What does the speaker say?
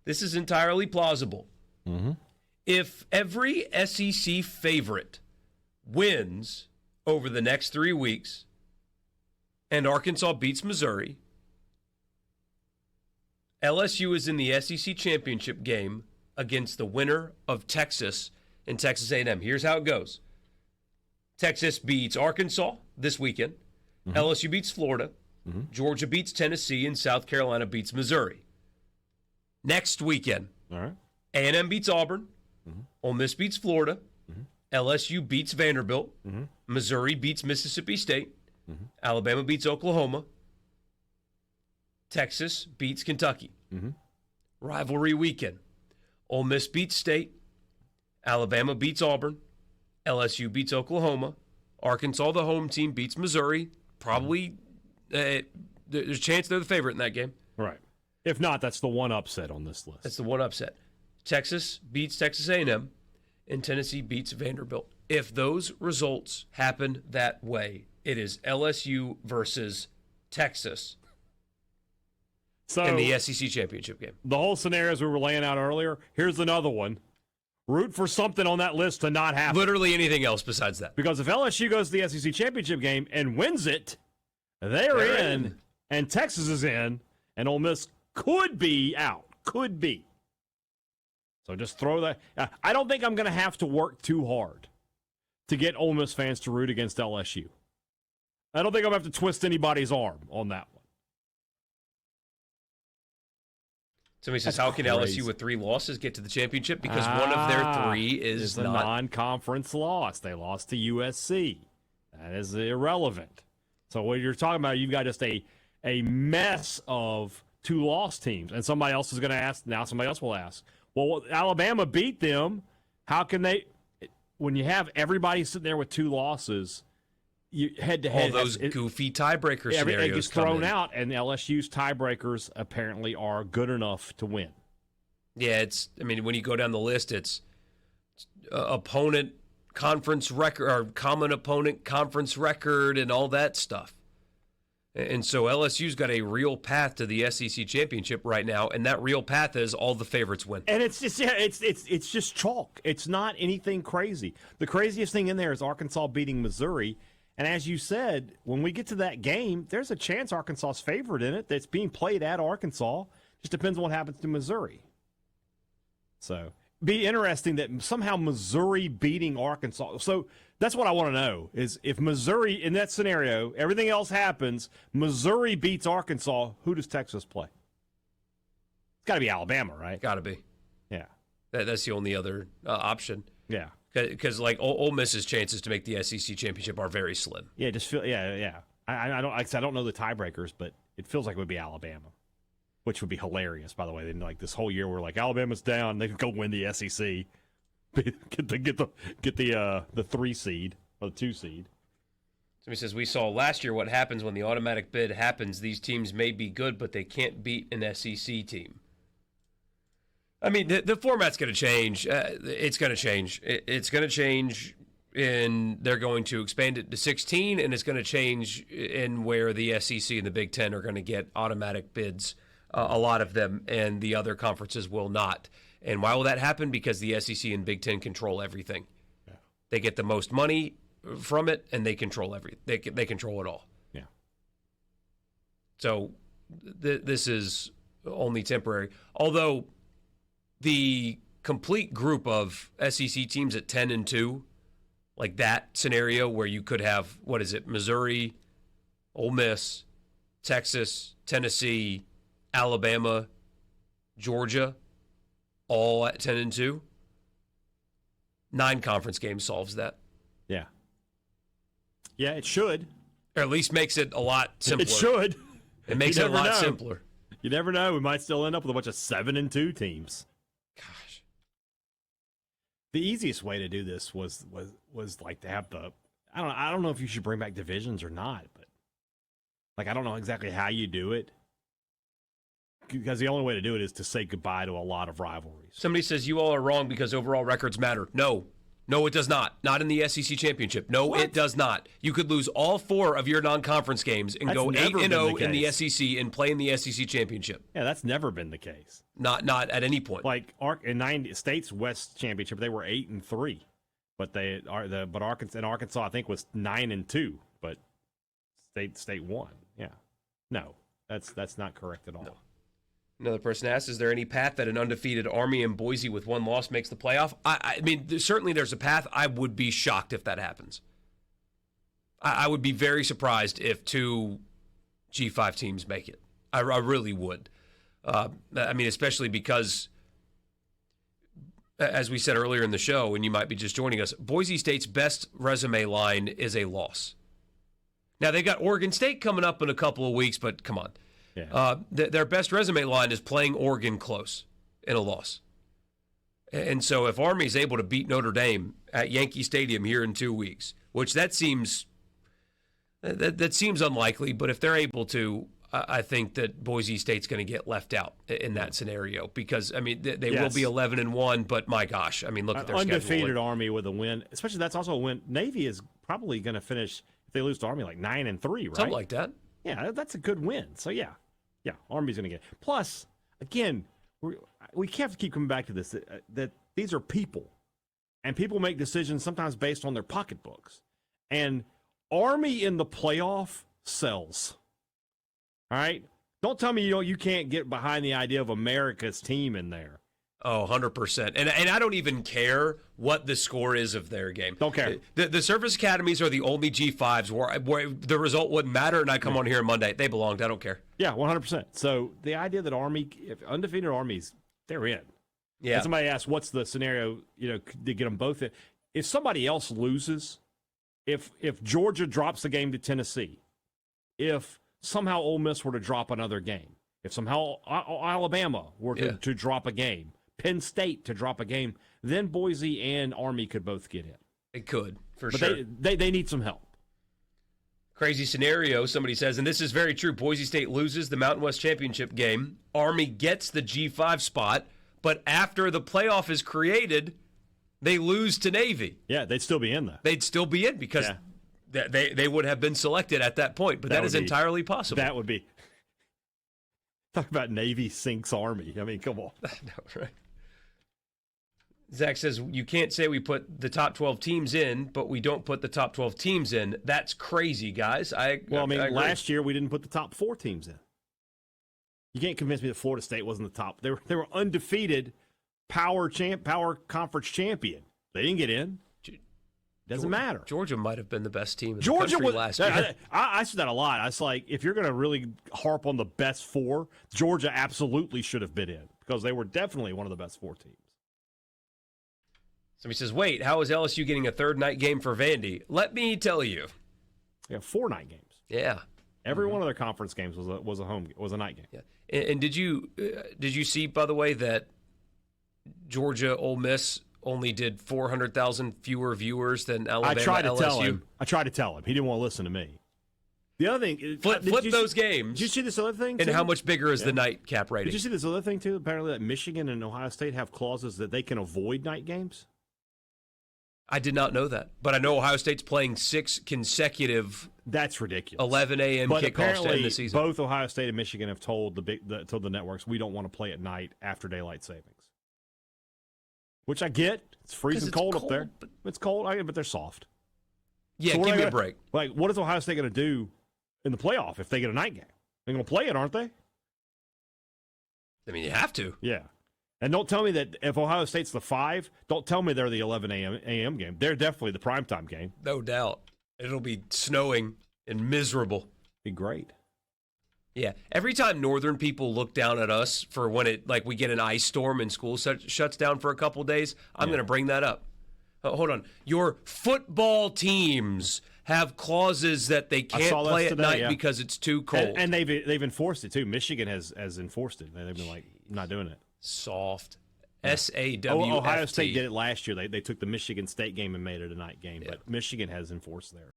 This is entirely plausible. Mm-hmm. If every SEC favorite wins over the next 3 weeks and Arkansas beats Missouri, LSU is in the SEC championship game against the winner of Texas and Texas A&M. Here's how it goes. Texas beats Arkansas this weekend. Mm-hmm. LSU beats Florida. Mm-hmm. Georgia beats Tennessee, and South Carolina beats Missouri. Next weekend, all right, A&M beats Auburn. Mm-hmm. Ole Miss beats Florida. Mm-hmm. LSU beats Vanderbilt. Mm-hmm. Missouri beats Mississippi State. Mm-hmm. Alabama beats Oklahoma. Texas beats Kentucky. Mm-hmm. Rivalry weekend. Ole Miss beats State. Alabama beats Auburn. LSU beats Oklahoma. Arkansas, the home team, beats Missouri. Probably there's a chance they're the favorite in that game. Right. If not, that's the one upset on this list. That's the one upset. Texas beats Texas A&M, and Tennessee beats Vanderbilt. If those results happen that way, it is LSU versus Texas in the SEC championship game. The whole scenarios we were laying out earlier, here's another one. Root for something on that list to not happen. Literally anything else besides that. Because if LSU goes to the SEC championship game and wins it, they're in, and Texas is in, and Ole Miss could be out. Could be. So just throw that. I don't think I'm going to have to work too hard to get Ole Miss fans to root against LSU. I don't think I'm going to have to twist anybody's arm on that one. Somebody says, how can LSU with 3 losses get to the championship? Because one of their 3 is a non-conference loss. They lost to USC. That is irrelevant. So what you're talking about, you've got just a mess of 2 loss teams. And somebody else is going to ask, now somebody else will ask, well, Alabama beat them. How can they, when you have everybody sitting there with 2 losses, you head-to-head. All those goofy tiebreaker scenarios everything gets thrown out, and LSU's tiebreakers apparently are good enough to win. Yeah, when you go down the list, it's opponent conference record or common opponent conference record and all that stuff. And so LSU's got a real path to the SEC championship right now, and that real path is all the favorites win. And it's just chalk. It's not anything crazy. The craziest thing in there is Arkansas beating Missouri. And as you said, when we get to that game, there's a chance Arkansas's favored in it that's being played at Arkansas. Just depends on what happens to Missouri. So, be interesting that somehow Missouri beating Arkansas. So, that's what I want to know is if Missouri, in that scenario, everything else happens, Missouri beats Arkansas, who does Texas play? It's got to be Alabama, right? Got to be. Yeah. That's the only other option. Yeah. Because Ole Miss's chances to make the SEC championship are very slim. Yeah, I don't know the tiebreakers, but it feels like it would be Alabama, which would be hilarious. By the way, then like this whole year we're like Alabama's down, they could go win the SEC, get the 3 seed or the 2 seed. Somebody says we saw last year what happens when the automatic bid happens. These teams may be good, but they can't beat an SEC team. I mean, the format's going to change. It's going to change. It's going to change, and they're going to expand it to 16, and it's going to change in where the SEC and the Big Ten are going to get automatic bids, a lot of them, and the other conferences will not. And why will that happen? Because the SEC and Big Ten control everything. Yeah. They get the most money from it, and they control they control it all. Yeah. So this is only temporary. Although the complete group of SEC teams at 10-2, like that scenario where you could have, Missouri, Ole Miss, Texas, Tennessee, Alabama, Georgia, all at 10-2. 9 conference games solves that. Yeah. Yeah, it should. Or at least makes it a lot simpler. It should. It makes it a lot simpler. You never know. We might still end up with a bunch of 7-2 teams. Gosh. The easiest way to do this was like to have I don't know if you should bring back divisions or not, but like I don't know exactly how you do it. Because the only way to do it is to say goodbye to a lot of rivalries. Somebody says you all are wrong because overall records matter. No, No, it does not. Not in the SEC championship. No, What? it does not. You could lose all 4 of your non-conference games and That's go never 8-0 been in the case. SEC and play in the SEC championship. Yeah, that's never been the case. Not at any point. Like in 90 State's West Championship, they were 8-3, but Arkansas I think was 9-2, but State won. Yeah, no, that's not correct at all. No. Another person asked, is there any path that an undefeated Army and Boise with 1 loss makes the playoff? I mean, certainly there's a path. I would be shocked if that happens. I would be very surprised if 2 G5 teams make it. I really would. I mean, especially because, as we said earlier in the show, and you might be just joining us, Boise State's best resume line is a loss. Now, they got Oregon State coming up in a couple of weeks, but come on. Yeah. Their best resume line is playing Oregon close in a loss. And so if Army is able to beat Notre Dame at Yankee Stadium here in 2 weeks, which that seems unlikely, but if they're able to, I think that Boise State's going to get left out in that scenario because, I mean, they will be 11-1, but my gosh, I mean, look at their schedule. Undefeated Army with a win, especially that's also a win. Navy is probably going to finish, if they lose to Army, like 9-3, right? Something like that. Yeah, that's a good win. So, yeah, Army's going to get it. Plus, again, we have to keep coming back to this, that these are people, and people make decisions sometimes based on their pocketbooks. And Army in the playoff sells. All right? Don't tell me you can't get behind the idea of America's team in there. Oh, 100%. And I don't even care what the score is of their game. Don't care. The service academies are the only G5s where the result wouldn't matter, and I come on here on Monday. They belonged. I don't care. Yeah, 100%. So the idea that Army, if undefeated Armies, they're in. Yeah. And somebody asked, what's the scenario, to get them both in? If somebody else loses, if Georgia drops the game to Tennessee, if somehow Ole Miss were to drop another game, if somehow Alabama were to drop a game, Penn State to drop a game, then Boise and Army could both get in. They could, for but sure. They need some help. Crazy scenario, somebody says, and this is very true. Boise State loses the Mountain West Championship game. Army gets the G5 spot, but after the playoff is created, they lose to Navy. Yeah, they'd still be in there. They'd still be in because they would have been selected at that point, but that is entirely possible. That would be. Talk about Navy sinks Army. I mean, come on. No, right. Zach says, you can't say we put the top 12 teams in, but we don't put the top 12 teams in. That's crazy, guys. I agree. Last year we didn't put the top 4 teams in. You can't convince me that Florida State wasn't the top. They were undefeated power conference champion. They didn't get in. Doesn't matter. Georgia might have been the best team in the country last year. I said that a lot. I was like, if you're going to really harp on the best 4, Georgia absolutely should have been in because they were definitely one of the best 4 teams. Somebody says, wait, how is LSU getting a third night game for Vandy? Let me tell you. Yeah, 4 night games. Yeah. Every one of their conference games was a night game. Yeah. And did you see, by the way, that Georgia Ole Miss only did 400,000 fewer viewers than Alabama LSU? I tried to tell him. He didn't want to listen to me. The other thing, flip those games. Did you see this other thing? And how much bigger is the nightcap rating? Did you see this other thing too? Apparently, that Michigan and Ohio State have clauses that they can avoid night games. I did not know that, but I know Ohio State's playing 6 consecutive. That's ridiculous. 11 a.m. kickoffs to end the season. Both Ohio State and Michigan have told the networks we don't want to play at night after daylight savings. Which I get. It's freezing cold up there. It's cold, but they're soft. Yeah, give me a break. Like, what is Ohio State going to do in the playoff if they get a night game? They're going to play it, aren't they? I mean, you have to. Yeah. And don't tell me that if Ohio State's the 5, don't tell me they're the 11 a.m. game. They're definitely the primetime game. No doubt. It'll be snowing and miserable. Be great. Yeah. Every time northern people look down at us for when we get an ice storm and school shuts down for a couple days, I'm going to bring that up. Hold on. Your football teams have clauses that they can't play at night because it's too cold. And they've enforced it too. Michigan has enforced it. They've been like, not doing it. Soft. SAWFT. Ohio State did it last year. They took the Michigan State game and made it a night game, but Michigan has enforced theirs.